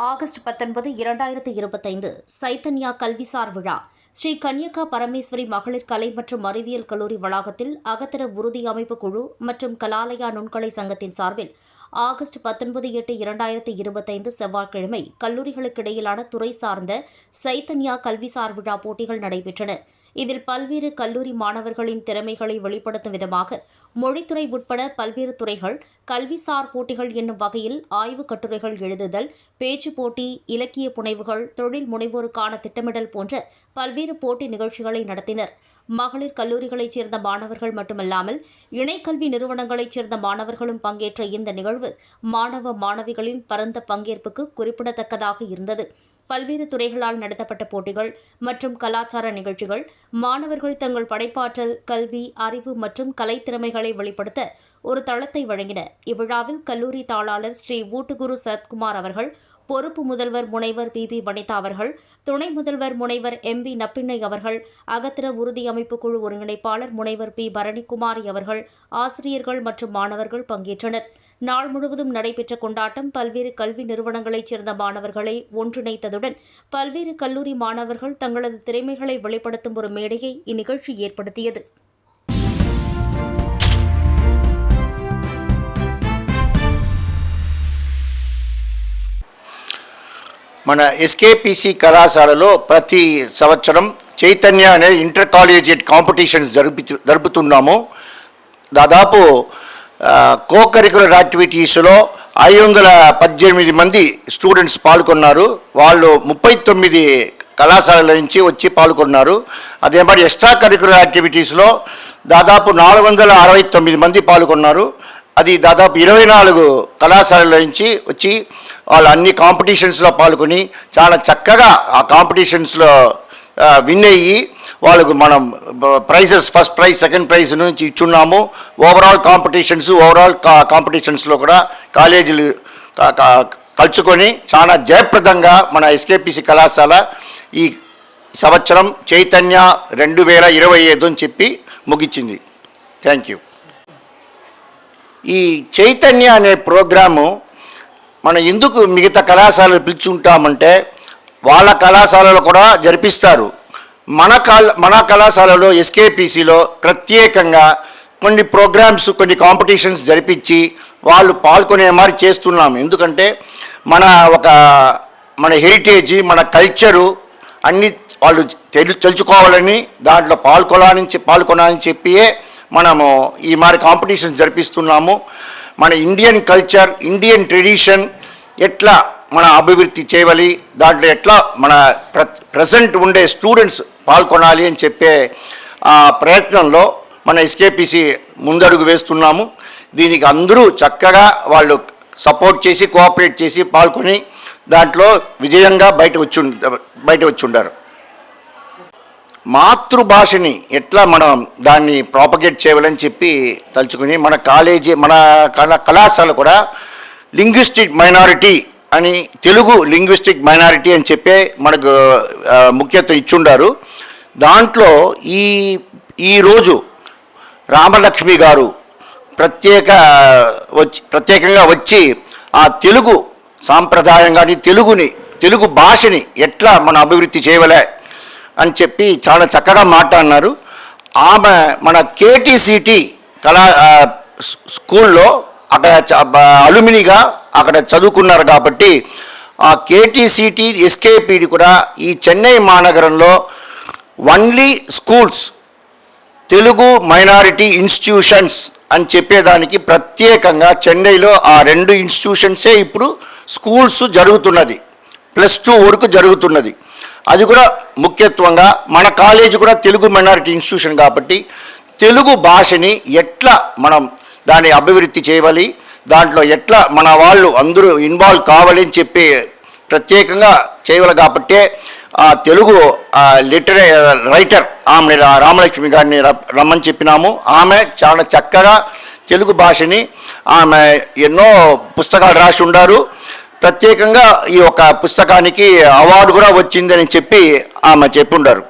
August 19, 2025 Chaitanya கல்விசார் விழா ஸ்ரீ கன்யகா பரமேஸ்வரி மகளிர் கலை மற்றும் அறிவியல் கல்லூரி வளாகத்தில் அகத்தர உறுதி அமைப்பு குழு மற்றும் கலாலயா நுண்கலை சங்கத்தின் சார்பில் ஆகஸ்ட் 19/8/2025 செவ்வாய்க்கிழமை கல்லூரிகளுக்கிடையிலான துறை சார்ந்த சைத்தன்யா கல்விசார் விழா போட்டிகள் நடைபெற்றன. இதில் பல்வேறு கல்லூரி மாணவர்களின் திறமைகளை வெளிப்படுத்தும் விதமாக மொழித்துறை உட்பட பல்வேறு துறைகள் கல்விசார் போட்டிகள் என்னும் வகையில் ஆய்வுக் கட்டுரைகள் எழுதுதல், பேச்சுப் போட்டி, இலக்கிய புனைவுகள், தொழில் முனைவோருக்கான திட்டமிடல் போன்ற பல்வேறு போட்டி நிகழ்ச்சிகளை நடத்தினர். மகளிர் கல்லூரிகளைச் சேர்ந்த மாணவர்கள் மட்டுமல்லாமல் இணைக்கல்வி நிறுவனங்களைச் சேர்ந்த மாணவர்களும் பங்கேற்ற இந்த நிகழ்வு மாணவ மாணவிகளின் பரந்த பங்கேற்புக்கு குறிப்பிடத்தக்கதாக இருந்தது. பல்வேறு துறைகளால் நடத்தப்பட்ட போட்டிகள் மற்றும் கலாச்சார நிகழ்ச்சிகள் மாணவர்கள் தங்கள் படைப்பாற்றல், கல்வி, அறிவு மற்றும் கலைத்திறமைகளை வெளிப்படுத்த ஒரு தளத்தை வழங்கின. இவ்விழாவில் கல்லூரி தாளாளர் ஸ்ரீ ஊட்டுகுரு சத்குமார் அவர்கள், பொறுப்பு முதல்வர் முனைவர் பி. வனிதா அவர்கள், துணை முதல்வர் முனைவர் எம். நப்பிண்ணை அவர்கள், அகத்திர உறுதி அமைப்பு குழு ஒருங்கிணைப்பாளர் முனைவர் பி. பரணிக்குமாரி அவர்கள், ஆசிரியர்கள் மற்றும் மாணவர்கள் பங்கேற்றனர். நாள் முழுவதும் நடைபெற்ற கொண்டாட்டம் பல்வேறு கல்வி நிறுவனங்களைச் சேர்ந்த மாணவர்களை ஒன்றிணைத்ததுடன் பல்வேறு கல்லூரி மாணவர்கள் தங்களது திறமைகளை வெளிப்படுத்தும் ஒரு மேடையை இந்நிகழ்ச்சி ஏற்படுத்தியது. మన ఎస్కేపీసీ కళాశాలలో ప్రతి సంవత్సరం చైతన్య అనే ఇంటర్ కాలేజియేట్ కాంపిటీషన్స్ జరుపుతున్నాము. దాదాపు కోకరికులర్ యాక్టివిటీస్లో 518 మంది స్టూడెంట్స్ పాల్గొన్నారు. వాళ్ళు 39 కళాశాలల నుంచి వచ్చి పాల్గొన్నారు. అదే మరి ఎక్స్ట్రా కరికులర్ యాక్టివిటీస్లో దాదాపు 469 మంది పాల్గొన్నారు. అది దాదాపు 24 కళాశాలల నుంచి వచ్చి వాళ్ళు అన్ని కాంపిటీషన్స్లో పాల్గొని చాలా చక్కగా ఆ కాంపిటీషన్స్లో విన్ అయ్యి వాళ్ళకు మనం prizes, first prize, second prize నుంచి ఇచ్చున్నాము. ఓవరాల్ కాంపిటీషన్స్లో కూడా కాలేజీలు కలుసుకొని చాలా జయప్రదంగా మన ఎస్కేపీసీ కళాశాల ఈ సంవత్సరం చైతన్య 2025 అని చెప్పి ముగించింది. Thank you. ఈ చైతన్య అనే ప్రోగ్రాము మనం ఎందుకు మిగతా కళాశాలలు పిలుచుంటామంటే వాళ్ళ కళాశాలలో కూడా జరిపిస్తారు. మన కళాశాలలో ఎస్కేపీసీలో ప్రత్యేకంగా కొన్ని ప్రోగ్రామ్స్, కొన్ని కాంపిటీషన్స్ జరిపించి వాళ్ళు పాల్గొనే మరి చేస్తున్నాము. ఎందుకంటే మన హెరిటేజీ, మన కల్చరు అన్నీ వాళ్ళు తెలుసుకోవాలని, దాంట్లో పాల్గొనాలని చెప్పియే మనము ఈ మరి కాంపిటీషన్స్ జరిపిస్తున్నాము. మన ఇండియన్ కల్చర్, ఇండియన్ ట్రెడిషన్ ఎట్లా మన అభివృద్ధి చేయాలి, దాంట్లో ఎట్లా మన ప్రజెంట్ ఉండే స్టూడెంట్స్ పాల్గొనాలి అని చెప్పే ప్రయత్నంలో మన ఎస్కేపీసీ ముందడుగు వేస్తున్నాము. దీనికి అందరూ చక్కగా వాళ్ళు సపోర్ట్ చేసి, కోఆపరేట్ చేసి పాల్గొని దాంట్లో విజయంగా బయట వచ్చి ఉండారు. మాతృభాషని ఎట్లా మనం దాన్ని ప్రాపగేట్ చేయాలని చెప్పి తలుచుకుని మన కళాశాల కూడా లింగ్విస్టిక్ మైనారిటీ అని, తెలుగు లింగ్విస్టిక్ మైనారిటీ అని చెప్పే మనకు ముఖ్యత్వం ఇచ్చుండారు. దాంట్లో ఈరోజు రామలక్ష్మి గారు ప్రత్యేకంగా వచ్చి ఆ తెలుగు సాంప్రదాయం కానీ, తెలుగు భాషని ఎట్లా మన అభివృద్ధి చేయవలే అని చెప్పి చాలా చక్కగా మాట్లాడినారు. ఆమె మన కేటీసీటీ స్కూల్లో అక్కడ అలుమినిగా అక్కడ చదువుకున్నారు కాబట్టి ఆ కేటీసీటీ, ఎస్కేపీడి కూడా ఈ చెన్నై మహానగరంలో only schools, Telugu minority institutions అని చెప్పేదానికి ప్రత్యేకంగా చెన్నైలో ఆ 2 ఇన్స్టిట్యూషన్సే ఇప్పుడు స్కూల్స్ జరుగుతున్నది. +2 వరకు జరుగుతున్నది. అది కూడా ముఖ్యత్వంగా మన కాలేజీ కూడా తెలుగు మైనారిటీ ఇన్స్టిట్యూషన్ కాబట్టి తెలుగు భాషని ఎట్లా మనం దాన్ని అభివృద్ధి చేయాలి, దాంట్లో ఎట్లా మన వాళ్ళు అందరూ ఇన్వాల్వ్ కావాలి అని చెప్పి ప్రత్యేకంగా చేయాలి. కాబట్టే ఆ తెలుగు రైటర్ ఆమె రామలక్ష్మి గారిని రమ్మని చెప్పినాము. ఆమె చాలా చక్కగా తెలుగు భాషని ఆమె ఎన్నో పుస్తకాలు రాసి ఉండారు. ప్రత్యేకంగా ఈ యొక్క పుస్తకానికి అవార్డు కూడా వచ్చిందని చెప్పి ఆమె చెప్పుండారు.